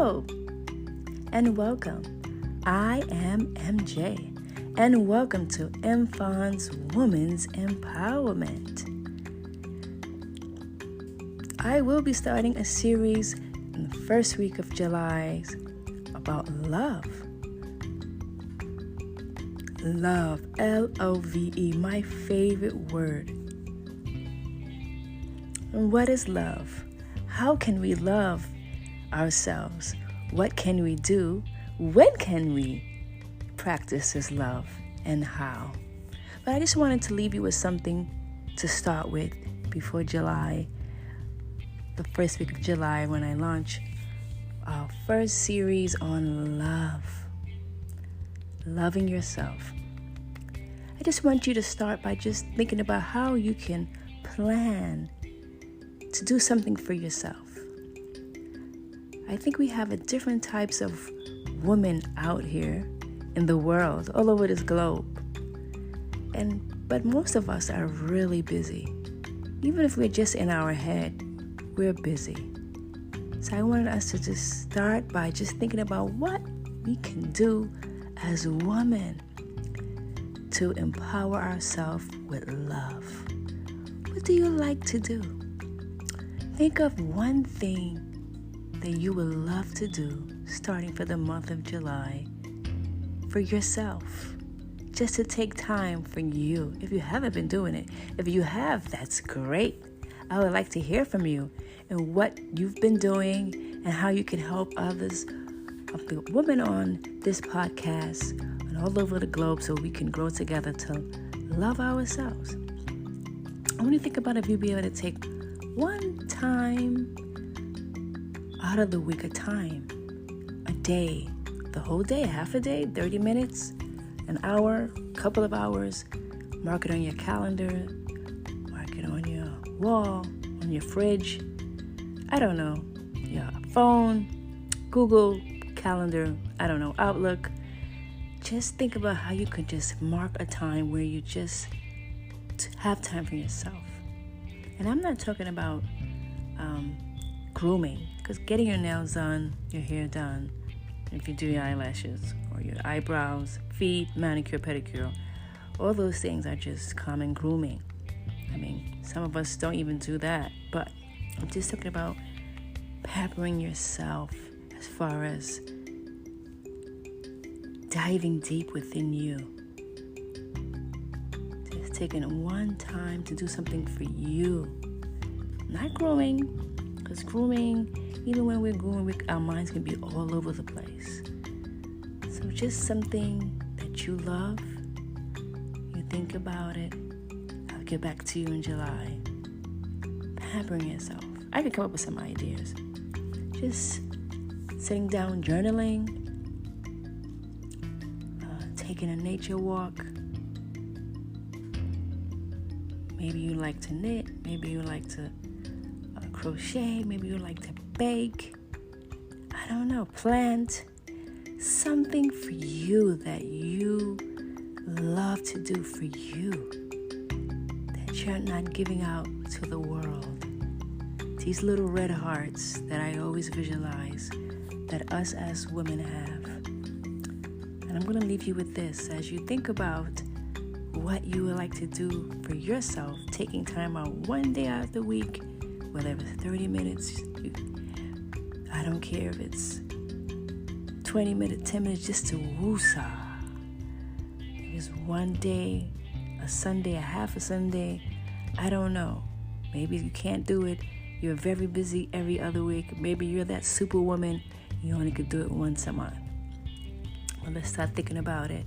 Hello and welcome. I am MJ and welcome to MFAWN's Women's Empowerment. I will be starting a series in the first week of July about love. Love, L-O-V-E, my favorite word. And what is love? How can we love ourselves? What can we do? When can we practice this love and how? But I just wanted to leave you with something to start with before July, the first week of July, when I launch our first series on love. Loving yourself. I just want you to start by just thinking about how you can plan to do something for yourself. I think we have different types of women out here in the world, all over this globe. But most of us are really busy. Even if we're just in our head, we're busy. So I wanted us to just start by just thinking about what we can do as women to empower ourselves with love. What do you like to do? Think of one thing that you would love to do starting for the month of July for yourself. Just to take time for you. If you haven't been doing it, if you have, that's great. I would like to hear from you and what you've been doing and how you can help others of the women on this podcast and all over the globe so we can grow together to love ourselves. I want you to think about if you'd be able to take one time out of the week, a day, the whole day, half a day, 30 minutes, an hour, couple of hours. Mark it on your calendar, mark it on your wall, on your fridge, I don't know, your phone, Google Calendar, I don't know, Outlook. Just think about how you could just mark a time where you just have time for yourself. And I'm not talking about grooming, because getting your nails done, your hair done, if you do your eyelashes or your eyebrows, feet, manicure, pedicure, all those things are just common grooming. I mean, some of us don't even do that, but I'm just talking about pampering yourself as far as diving deep within you. Just taking one time to do something for you. Not grooming, because grooming, even when we're grooming, our minds can be all over the place. So just something that you love, you think about it. I'll get back to you in July. Pampering yourself. I can come up with some ideas. Just sitting down, journaling, taking a nature walk. Maybe you like to knit. Maybe you like to crochet. Maybe you like to bake. I don't know. Plant something for you that you love to do for you, that you're not giving out to the world. These little red hearts that I always visualize that us as women have. And I'm going to leave you with this as you think about what you would like to do for yourself, taking time out one day out of the week, whether it's 30 minutes, I don't care if it's 20 minutes, 10 minutes, just to woosah. It's one day, a Sunday, a half a Sunday, I don't know. Maybe you can't do it. You're very busy every other week. Maybe you're that superwoman. You only could do it once a month. Well, let's start thinking about it.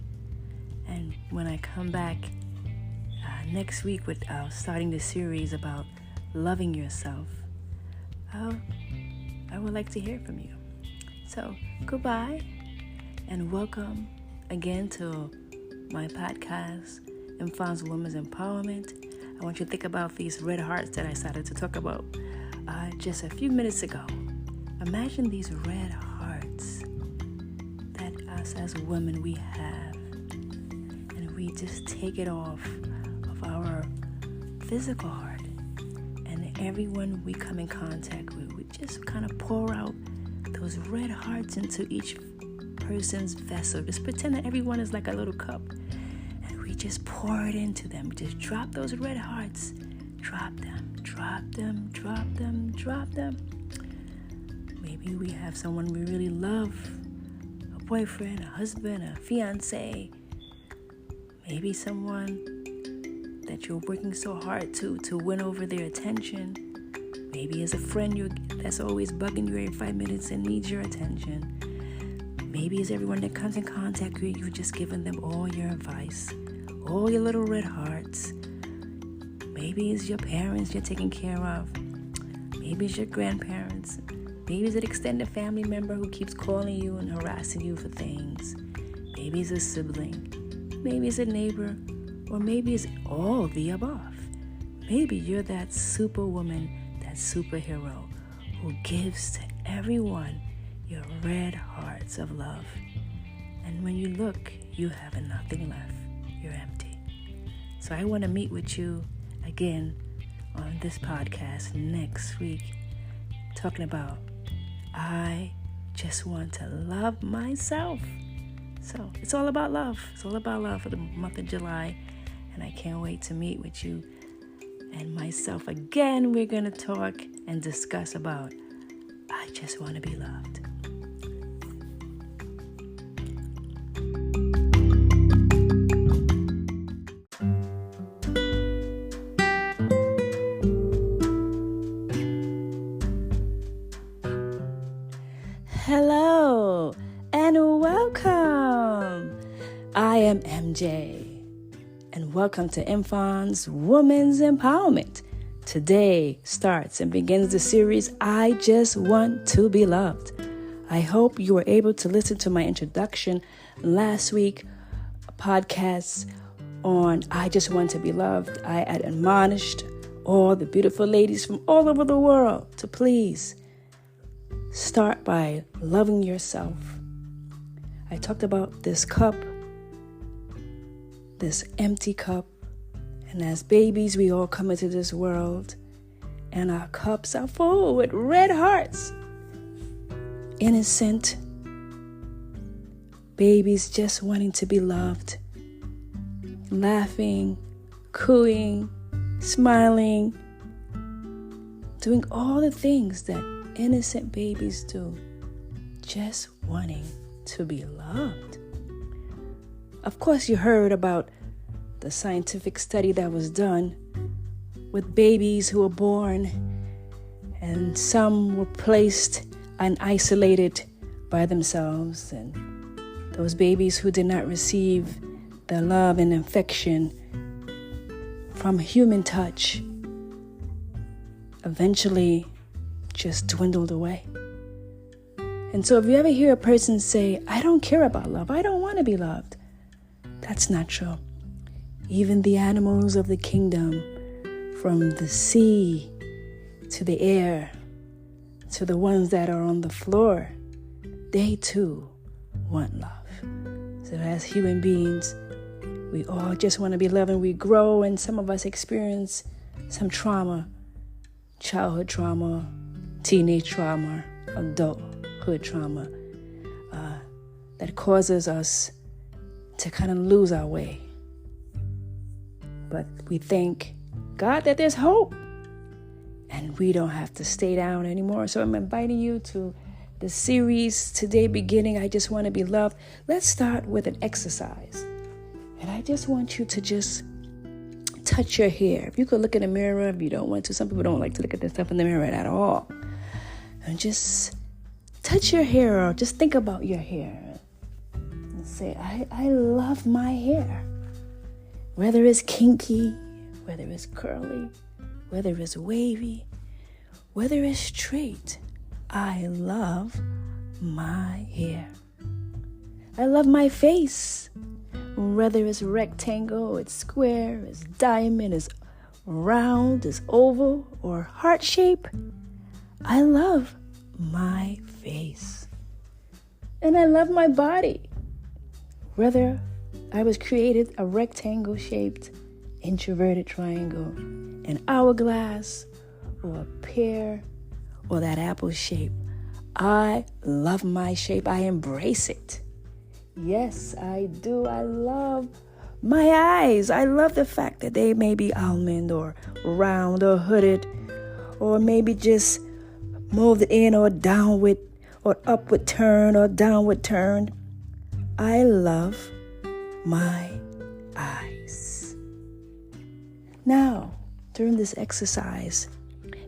And when I come back next week with starting the series about loving yourself, I would like to hear from you. So, goodbye and welcome again to my podcast, MFAWN's Women's Empowerment. I want you to think about these red hearts that I started to talk about just a few minutes ago. Imagine these red hearts that us as women we have, and we just take it off of our physical heart, and everyone we come in contact with, we just kind of pour out those red hearts into each person's vessel. Just pretend that everyone is like a little cup. And we just pour it into them. We just drop those red hearts. Drop them, drop them, drop them, drop them. Maybe we have someone we really love. A boyfriend, a husband, a fiance. Maybe someone that you're working so hard to win over their attention. Maybe as a friend that's always bugging you every 5 minutes and needs your attention. Maybe it's everyone that comes in contact with you, you're just giving them all your advice, all your little red hearts. Maybe it's your parents you're taking care of. Maybe it's your grandparents. Maybe it's an extended family member who keeps calling you and harassing you for things. Maybe it's a sibling. Maybe it's a neighbor. Or maybe it's all of the above. Maybe you're that superwoman, that superhero who gives to everyone your red hearts of love. And when you look, you have nothing left. You're empty. So I want to meet with you again on this podcast next week, talking about I just want to love myself. So it's all about love. It's all about love for the month of July. And I can't wait to meet with you and myself again. We're going to talk and discuss about I just want to be loved. Hello and welcome. I am MJ. And welcome to MFON's Women's Empowerment. Today starts and begins the series, I Just Want to Be Loved. I hope you were able to listen to my introduction last week, podcast on I Just Want to Be Loved. I had admonished all the beautiful ladies from all over the world to please start by loving yourself. I talked about this cup, this empty cup, and as babies we all come into this world and our cups are full with red hearts, innocent babies just wanting to be loved, laughing, cooing, smiling, doing all the things that innocent babies do, just wanting to be loved. Of course, you heard about the scientific study that was done with babies who were born, and some were placed and isolated by themselves, and those babies who did not receive the love and affection from human touch eventually just dwindled away. And so if you ever hear a person say, I don't care about love, I don't want to be loved, that's not true. Even the animals of the kingdom, from the sea to the air to the ones that are on the floor, they too want love. So as human beings, we all just want to be loved, and we grow, and some of us experience some trauma, childhood trauma, teenage trauma, adulthood trauma, that causes us to kind of lose our way. But we thank God that there's hope, and we don't have to stay down anymore. So I'm inviting you to the series today beginning, I Just Want to Be Loved. Let's start with an exercise. And I just want you to just touch your hair. If you could look in the mirror, if you don't want to. Some people don't like to look at themselves in the mirror at all. And just touch your hair, or just think about your hair. And say, I love my hair. Whether it's kinky, whether it's curly, whether it's wavy, whether it's straight, I love my hair. I love my face. Whether it's rectangle, it's square, it's diamond, it's round, it's oval, or heart shape, I love my face. And I love my body. Whether I was created a rectangle-shaped, introverted triangle, an hourglass, or a pear, or that apple shape, I love my shape. I embrace it. Yes, I do. I love my eyes. I love the fact that they may be almond or round or hooded or maybe just moved in or downward or upward turn or downward turned. I love my eyes. Now, during this exercise,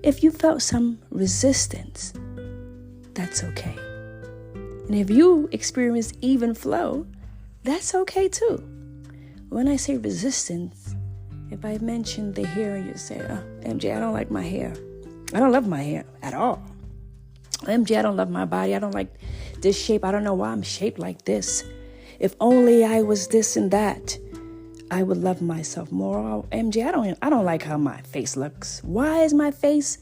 if you felt some resistance, that's okay. And if you experienced even flow, that's okay too. When I say resistance, if I mention the hair and you say, oh, MJ, I don't like my hair. I don't love my hair at all. MJ, I don't love my body. I don't like this shape. I don't know why I'm shaped like this. If only I was this and that, I would love myself more. Oh, MJ, I don't like how my face looks. Why does my face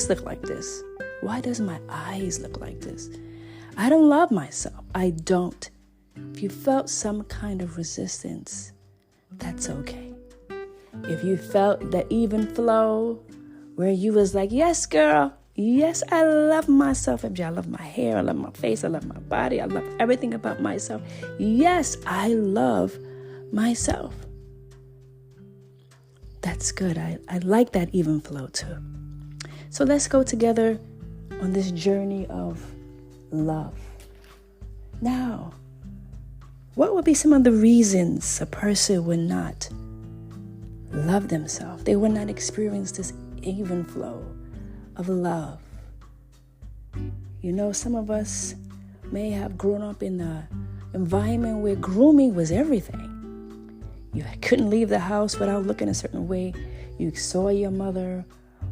look like this? Why does my eyes look like this? I don't love myself. I don't. If you felt some kind of resistance, that's okay. If you felt the even flow where you was like, yes, girl, yes, I love myself. MJ, I love my hair. I love my face. I love my body. I love everything about myself. Yes, I love myself. That's good. I like that even flow too. So let's go together on this journey of love. Now, what would be some of the reasons a person would not love themselves? They would not experience this even flow of love. You know, some of us may have grown up in the environment where grooming was everything. You couldn't leave the house without looking a certain way. You saw your mother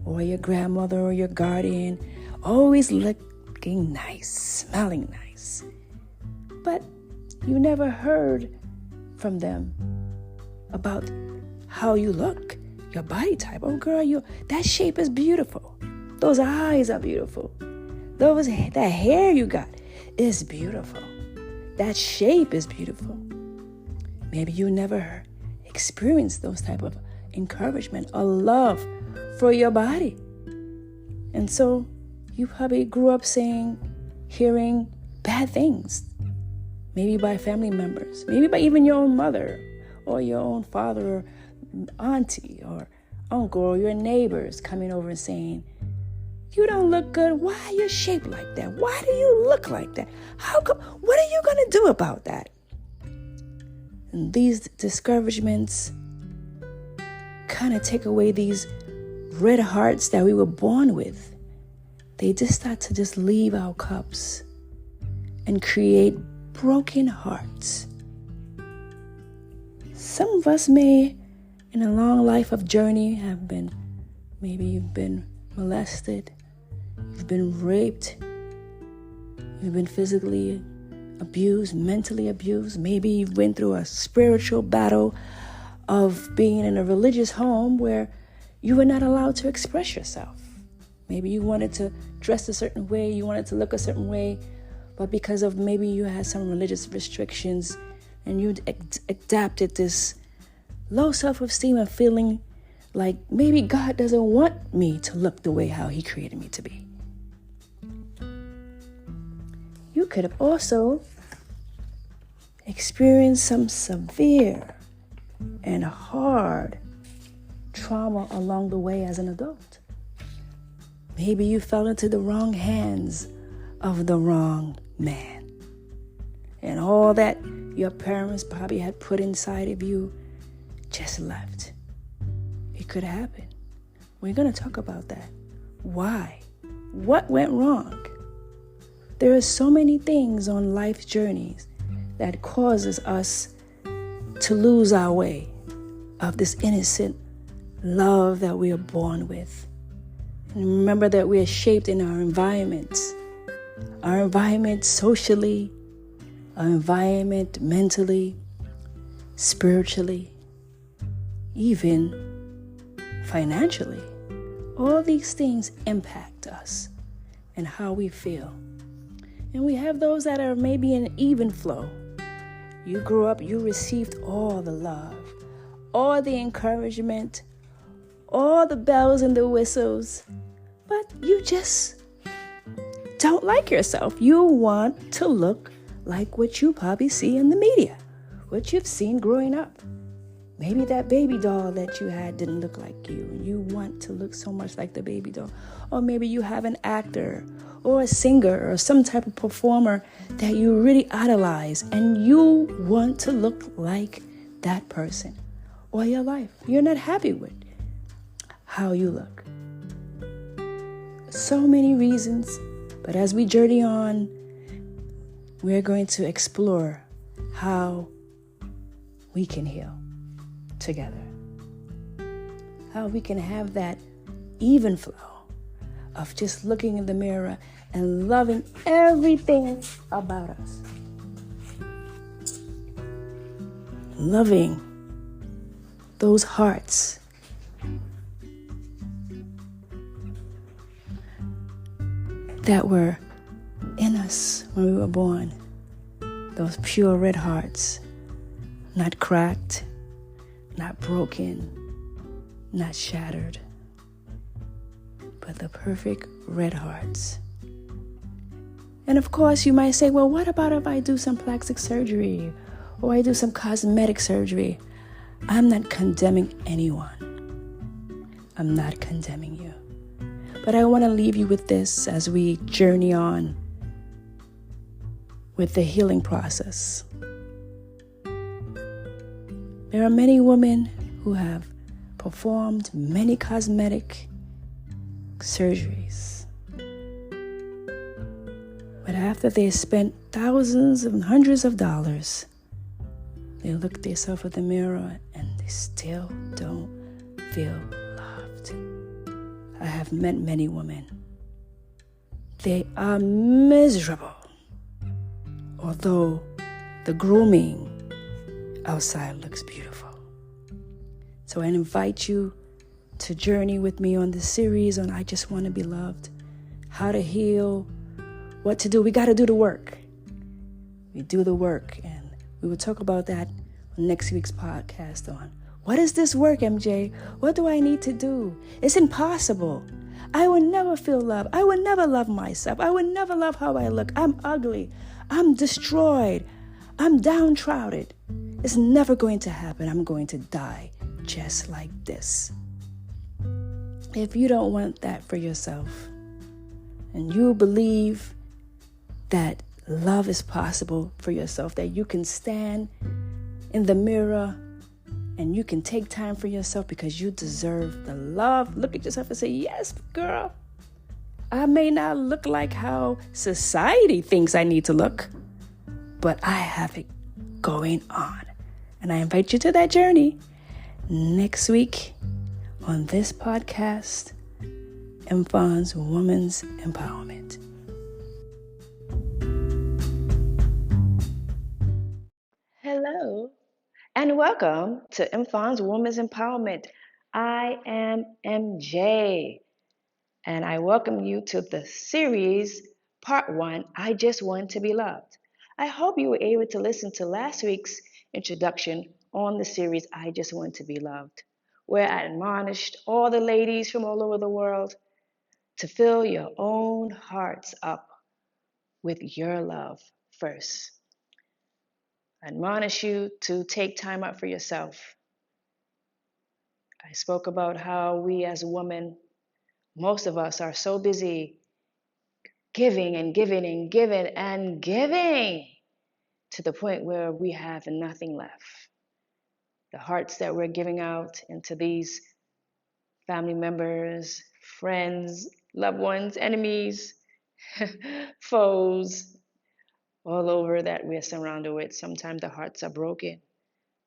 or your grandmother or your guardian always looking nice, smelling nice. But you never heard from them about how you look, your body type. Oh, girl, that shape is beautiful. Those eyes are beautiful. That hair you got is beautiful. That shape is beautiful. Maybe you never experienced those type of encouragement or love for your body. And so you probably grew up hearing bad things. Maybe by family members, maybe by even your own mother or your own father or auntie or uncle or your neighbors coming over and saying, you don't look good. Why are you shaped like that? Why do you look like that? How come? What are you going to do about that? And these discouragements kind of take away these red hearts that we were born with. They just start to just leave our cups and create broken hearts. Some of us may, in a long life of journey, maybe you've been molested, you've been raped, you've been physically abused, mentally abused. Maybe you went through a spiritual battle of being in a religious home where you were not allowed to express yourself. Maybe you wanted to dress a certain way, you wanted to look a certain way, but because of maybe you had some religious restrictions and you adapted this low self-esteem and feeling like maybe God doesn't want me to look the way how he created me to be. You could have also experienced some severe and hard trauma along the way as an adult. Maybe you fell into the wrong hands of the wrong man. And all that your parents probably had put inside of you just left. It could happen. We're going to talk about that. Why? What went wrong? There are so many things on life's journeys that causes us to lose our way of this innocent love that we are born with. And remember that we are shaped in our environments socially, our environment mentally, spiritually, even financially. All these things impact us and how we feel. And we have those that are maybe in even flow. You grew up, you received all the love, all the encouragement, all the bells and the whistles, but you just don't like yourself. You want to look like what you probably see in the media, what you've seen growing up. Maybe that baby doll that you had didn't look like you, and you want to look so much like the baby doll. Or maybe you have an actor or a singer or some type of performer that you really idolize, and you want to look like that person all your life. You're not happy with how you look. So many reasons, but as we journey on, we're going to explore how we can heal together. How we can have that even flow of just looking in the mirror and loving everything about us. Loving those hearts that were in us when we were born. Those pure red hearts, not cracked, not broken, not shattered, but the perfect red hearts. And of course, you might say, well, what about if I do some plastic surgery or I do some cosmetic surgery? I'm not condemning anyone. I'm not condemning you. But I want to leave you with this as we journey on with the healing process. There are many women who have performed many cosmetic surgeries. But after they spent thousands and hundreds of dollars, they look themselves in the mirror and they still don't feel loved. I have met many women. They are miserable, although the grooming outside looks beautiful. So I invite you to journey with me on this series on I Just Want to Be Loved, how to heal, what to do. We got to do the work. We do the work, and we will talk about that on next week's podcast on what is this work, MJ? What do I need to do? It's impossible. I will never feel love. I will never love myself. I will never love how I look. I'm ugly. I'm destroyed. I'm downtrodden. It's never going to happen. I'm going to die just like this. If you don't want that for yourself, and you believe that love is possible for yourself, that you can stand in the mirror and you can take time for yourself because you deserve the love. Look at yourself and say, yes, girl, I may not look like how society thinks I need to look, but I have it going on. And I invite you to that journey next week on this podcast, Mfan's Women's Empowerment. Hello, and welcome to Mfan's Women's Empowerment. I am MJ, and I welcome you to the series, Part 1, I Just Want to Be Loved. I hope you were able to listen to last week's introduction on the series, I Just Want to Be Loved, where I admonished all the ladies from all over the world to fill your own hearts up with your love first. I admonish you to take time out for yourself. I spoke about how we as women, most of us are so busy giving and giving and giving and giving to the point where we have nothing left. The hearts that we're giving out into these family members, friends, loved ones, enemies, foes, all over that we're surrounded with. Sometimes the hearts are broken.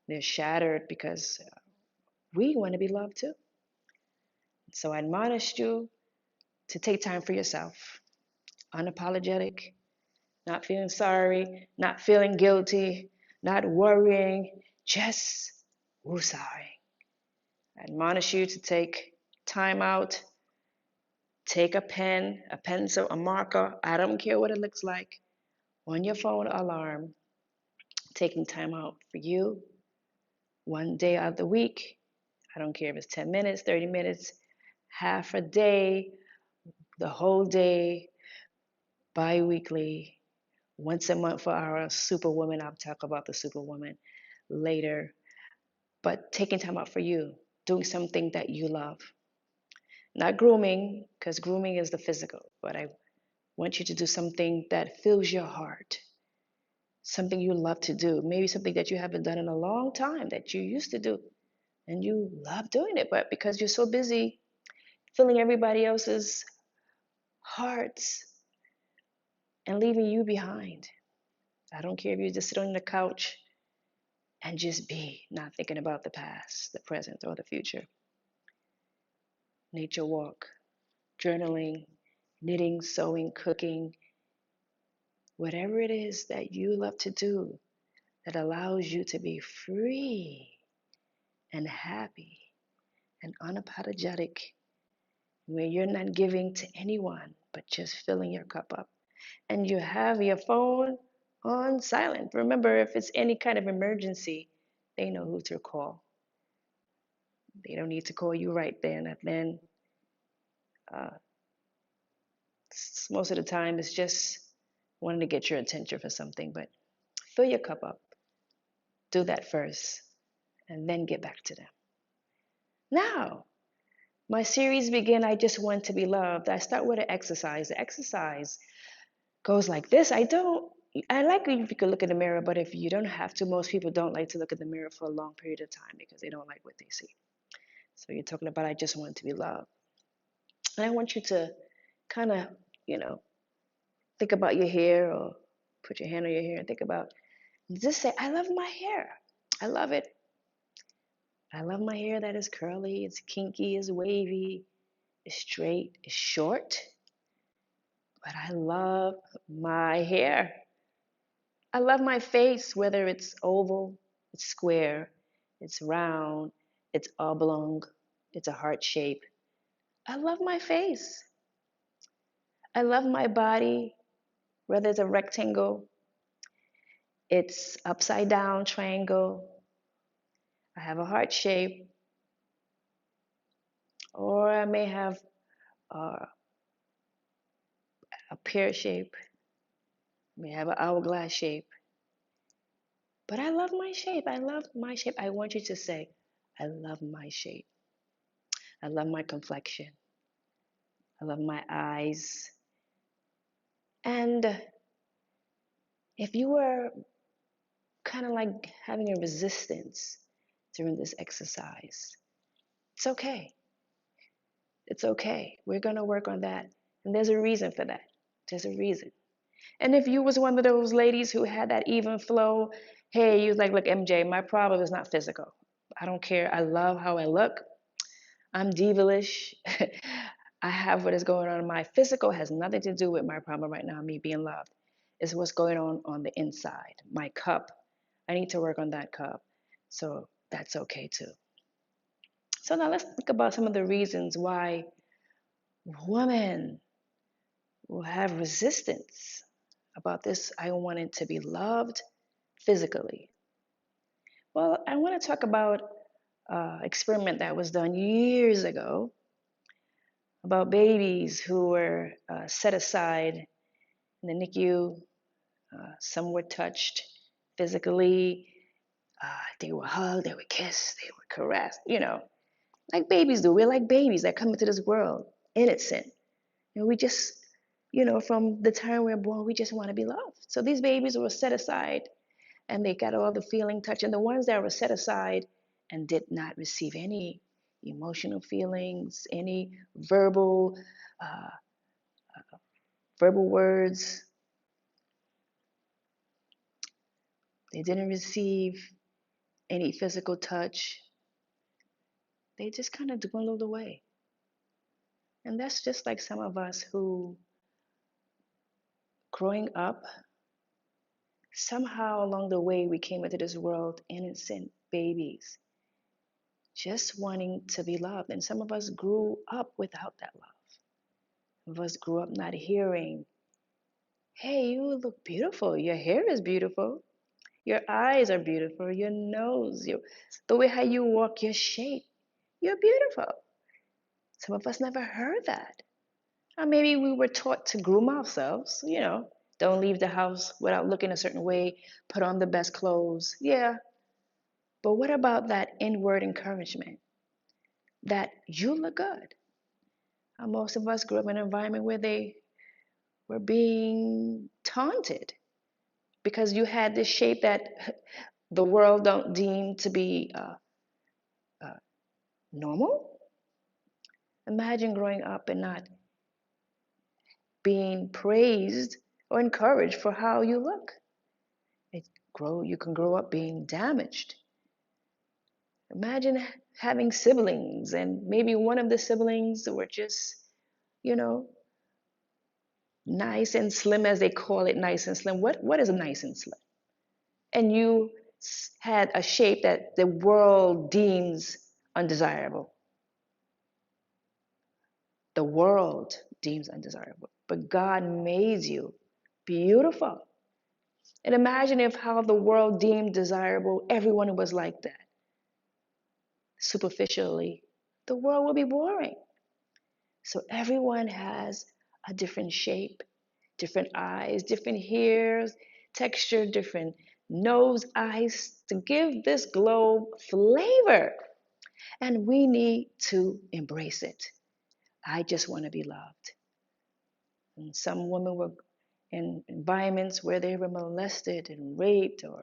They're shattered because we want to be loved too. So I admonished you to take time for yourself. Unapologetic, not feeling sorry, not feeling guilty, not worrying, just woosahing. I admonish you to take time out, take a pen, a pencil, a marker, I don't care what it looks like, on your phone alarm, taking time out for you, one day out of the week. I don't care if it's 10 minutes, 30 minutes, half a day, the whole day, bi-weekly, once a month for our superwoman. I'll talk about the superwoman later. But taking time out for you, doing something that you love. Not grooming, because grooming is the physical, but I want you to do something that fills your heart, something you love to do, maybe something that you haven't done in a long time that you used to do and you love doing it, but because you're so busy filling everybody else's hearts and leaving you behind. I don't care if you just sit on the couch and just be, not thinking about the past, the present, or the future. Nature walk, journaling, knitting, sewing, cooking, whatever it is that you love to do that allows you to be free and happy and unapologetic, where you're not giving to anyone but just filling your cup up. And you have your phone on silent. Remember, if it's any kind of emergency, they know who to call. They don't need to call you right then and then. Uh, most of the time, it's just wanting to get your attention for something, but fill your cup up. Do that first, and then get back to them. Now, my series begin. I just want to be loved. I start with an exercise. The exercise goes like this. I like if you could look in the mirror, but if you don't have to, most people don't like to look in the mirror for a long period of time because they don't like what they see. So you're talking about, I just want to be loved. And I want you to kind of, you know, think about your hair or put your hand on your hair and think about, just say, I love my hair. I love it. I love my hair that is curly, it's kinky, it's wavy, it's straight, it's short. But I love my hair. I love my face, whether it's oval, it's square, it's round, it's oblong, it's a heart shape. I love my face. I love my body, whether it's a rectangle, it's upside down triangle, I have a heart shape, or I may have uh, a pear shape, I may have an hourglass shape. But I love my shape. I love my shape. I want you to say, I love my shape. I love my complexion. I love my eyes. And if you were kind of like having a resistance during this exercise, it's okay. It's okay. We're going to work on that. And there's a reason for that. There's a reason. And if you was one of those ladies who had that even flow, hey, you was like, look, MJ, my problem is not physical. I don't care. I love how I look. I'm devilish. I have what is going on. My physical has nothing to do with my problem right now, me being loved. It's what's going on the inside. My cup. I need to work on that cup. So that's okay too. So now let's think about some of the reasons why women will have resistance about this. I wanted to be loved physically. Well, I want to talk about an experiment that was done years ago about babies who were set aside in the NICU. Some were touched physically. They were hugged, they were kissed, they were caressed, like babies do. We're like babies that come into this world, innocent. We just, from the time we're born, we just want to be loved. So these babies were set aside and they got all the feeling touch. And the ones that were set aside and did not receive any emotional feelings, any uh, verbal words, they didn't receive any physical touch, they just kind of dwindled away. And that's just like some of us who, growing up, somehow along the way, we came into this world innocent babies, just wanting to be loved. And some of us grew up without that love. Some of us grew up not hearing, hey, you look beautiful. Your hair is beautiful. Your eyes are beautiful. Your nose, the way how you walk, your shape, you're beautiful. Some of us never heard that. Or maybe we were taught to groom ourselves, don't leave the house without looking a certain way, put on the best clothes. Yeah, but what about that inward encouragement that you look good? Most of us grew up in an environment where they were being taunted because you had this shape that the world don't deem to be uh, normal. Imagine growing up and not being praised or encouraged for how you look. You can grow up being damaged. Imagine having siblings and maybe one of the siblings were just, you know, nice and slim, as they call it, nice and slim. What is a nice and slim? And you had a shape that the world deems undesirable. The world deems undesirable. But God made you beautiful. And imagine if how the world deemed desirable, everyone was like that. Superficially, the world will be boring. So everyone has a different shape, different eyes, different hairs, texture, different nose, eyes to give this globe flavor. And we need to embrace it. I just want to be loved. And some women were in environments where they were molested and raped or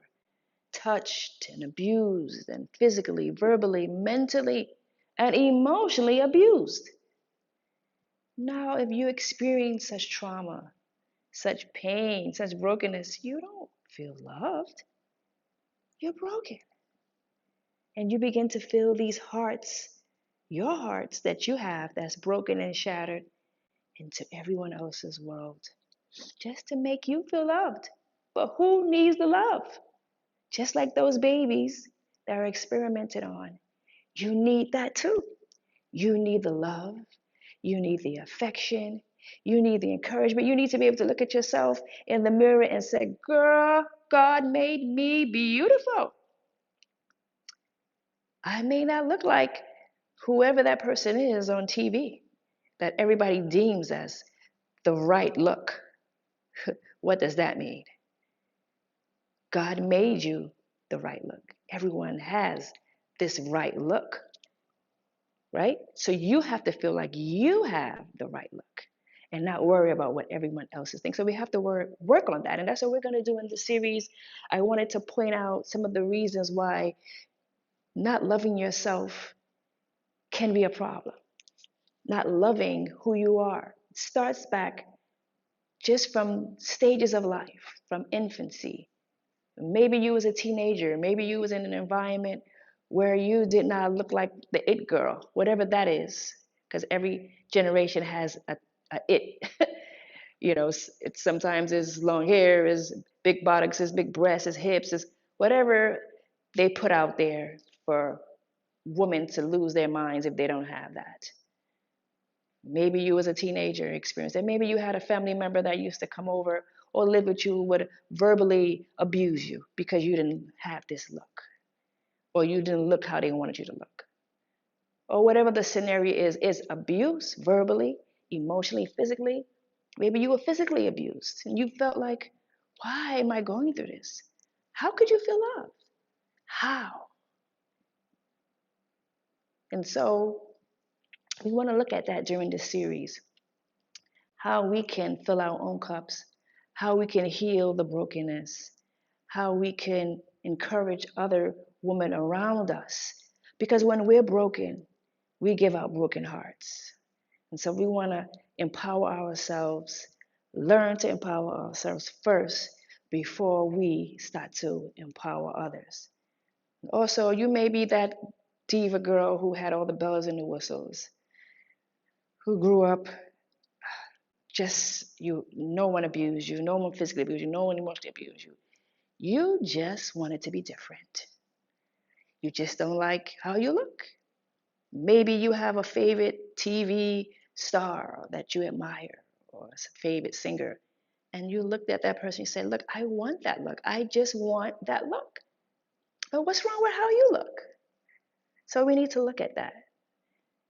touched and abused and physically, verbally, mentally, and emotionally abused. Now, if you experience such trauma, such pain, such brokenness, you don't feel loved. You're broken. And you begin to feel these hearts, your hearts that you have that's broken and shattered into everyone else's world just to make you feel loved. But who needs the love? Just like those babies that are experimented on, you need that too. You need the love, you need the affection, you need the encouragement. You need to be able to look at yourself in the mirror and say, girl, God made me beautiful. I may not look like whoever that person is on TV that everybody deems as the right look. What does that mean? God made you the right look. Everyone has this right look, right? So you have to feel like you have the right look and not worry about what everyone else is thinking. So we have to work on that. And that's what we're going to do in this series. I wanted to point out some of the reasons why not loving yourself can be a problem. Not loving who you are. It starts back just from stages of life, from infancy. Maybe you was a teenager. Maybe you was in an environment where you did not look like the it girl, whatever that is, because every generation has a it. It sometimes is long hair, is big buttocks, is big breasts, is hips, is whatever they put out there for women to lose their minds if they don't have that. Maybe you as a teenager experienced it. Maybe you had a family member that used to come over or live with you would verbally abuse you because you didn't have this look or you didn't look how they wanted you to look. Or whatever the scenario is abuse verbally, emotionally, physically. Maybe you were physically abused and you felt like, why am I going through this? How could you feel loved? How? And so we want to look at that during this series, how we can fill our own cups, how we can heal the brokenness, how we can encourage other women around us. Because when we're broken, we give out broken hearts. And so we want to empower ourselves, learn to empower ourselves first before we start to empower others. Also, you may be that diva girl who had all the bells and the whistles, who grew up just no one abused you, no one physically abused you, no one emotionally abused you. You just wanted to be different. You just don't like how you look. Maybe you have a favorite TV star that you admire or a favorite singer, and you looked at that person and said, look, I want that look. I just want that look. But what's wrong with how you look? So we need to look at that.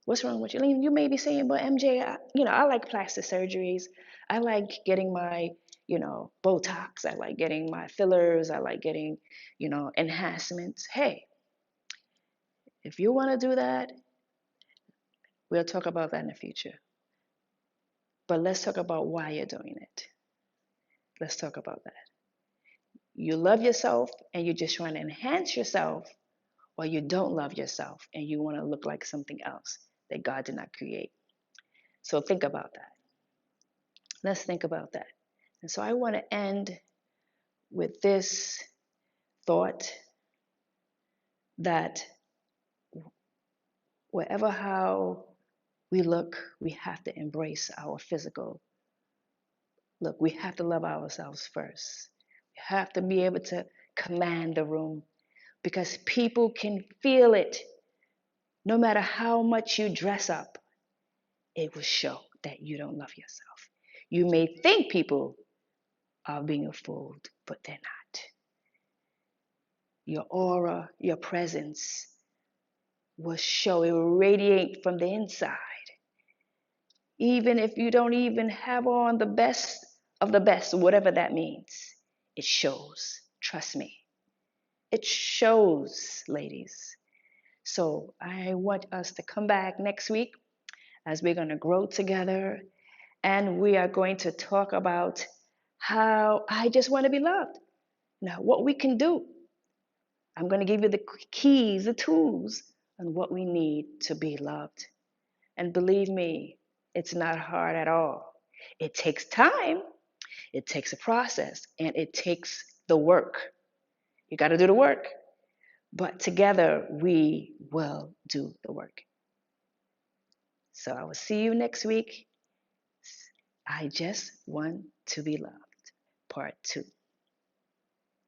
What's wrong with you? You may be saying, but MJ, I like plastic surgeries. I like getting my, Botox. I like getting my fillers. I like getting, enhancements. Hey, if you want to do that, we'll talk about that in the future. But let's talk about why you're doing it. Let's talk about that. You love yourself and you're just trying to enhance yourself, or you don't love yourself and you want to look like something else that God did not create. So think about that. Let's think about that. And so I want to end with this thought that wherever how we look, we have to embrace our physical look. We have to love ourselves first. We have to be able to command the room because people can feel it. No matter how much you dress up, it will show that you don't love yourself. You may think people are being fooled, but they're not. Your aura, your presence will show, it will radiate from the inside. Even if you don't even have on the best of the best, whatever that means, it shows. Trust me. It shows, ladies. So I want us to come back next week as we're going to grow together and we are going to talk about how I just want to be loved. Now, what we can do. I'm going to give you the keys, the tools on what we need to be loved. And believe me, it's not hard at all. It takes time, it takes a process, and it takes the work. You got to do the work. But together, we will do the work. So I will see you next week. I just want to be loved. Part 2.